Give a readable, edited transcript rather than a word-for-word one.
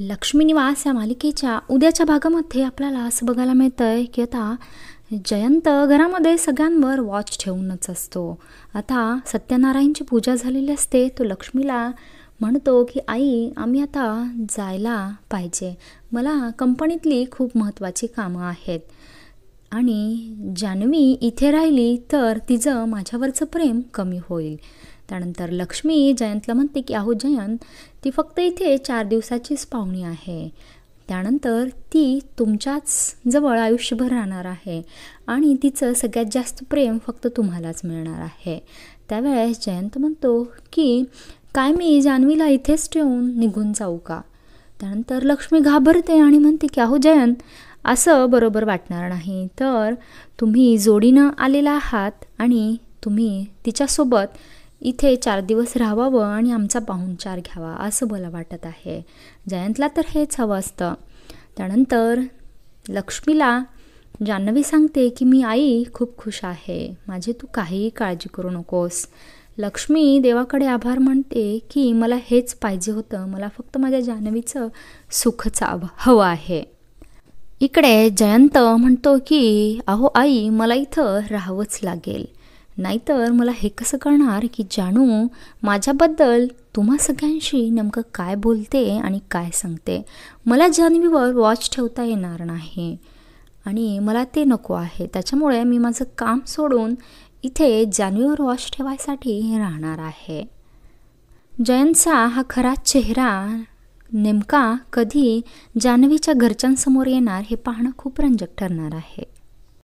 लक्ष्मी निवास या मालिकेच्या उद्याच्या भागामध्ये आपल्याला असं बघायला मिळतं आहे की आता जयंत घरामध्ये सगळ्यांवर वॉच ठेवूनच असतो. आता सत्यनारायणची पूजा झालेली असते. तो लक्ष्मीला म्हणतो की आई, आम्ही आता जायला पाहिजे, मला कंपनीतली खूप महत्त्वाची कामं आहेत आणि जान्हवी इथे राहिली तर तिचं माझ्यावरचं प्रेम कमी होईल. त्यानंतर लक्ष्मी जयंतला म्हणते की अहो जयंत, ती फक्त इथे 4 दिवसाचीच पाहुणी आहे. त्यानंतर ती तुमच्याच जवळ आयुष्यभर राहणार आहे आणि तिचं सगळ्यात जास्त प्रेम फक्त तुम्हालाच मिळणार आहे. त्यावेळेस जयंत म्हणतो की काय मी जान्हवीला इथेच ठेवून निघून जाऊ का? त्यानंतर लक्ष्मी घाबरते आणि म्हणते की अहो जयंत, असं बरोबर वाटणार नाही. तर तुम्ही जोडीनं आलेला आहात आणि तुम्ही तिच्यासोबत इथे 4 दिवस राहावं आणि आमचा पाहुणचार घ्यावा असं मला वाटत आहे. जयंतला तर हेच हवं असतं. त्यानंतर लक्ष्मीला जान्हवी सांगते की मी आई खूप खुश आहे, माझी तू काहीही काळजी करू नकोस. लक्ष्मी देवाकडे आभार म्हणते की मला हेच पाहिजे होतं, मला फक्त माझ्या जान्हवीचं सुखच हवं आहे. इकडे जयंत म्हणतो की अहो आई, मला इथं राहावंच लागेल, नाहीतर मला हे कसं कळणार की जानू माझ्याबद्दल तुम्हा सगळ्यांशी नेमकं काय बोलते आणि काय सांगते. मला जान्हवीवर वॉच ठेवता येणार नाही आणि मला ते नको आहे. त्याच्यामुळे मी माझं काम सोडून इथे जान्हवीवर वॉच ठेवायसाठी राहणार आहे. जयंतचा हा खरा चेहरा नेमका कधी जान्हवीच्या घरच्यांसमोर येणार हे पाहणं खूप रंजक ठरणार आहे.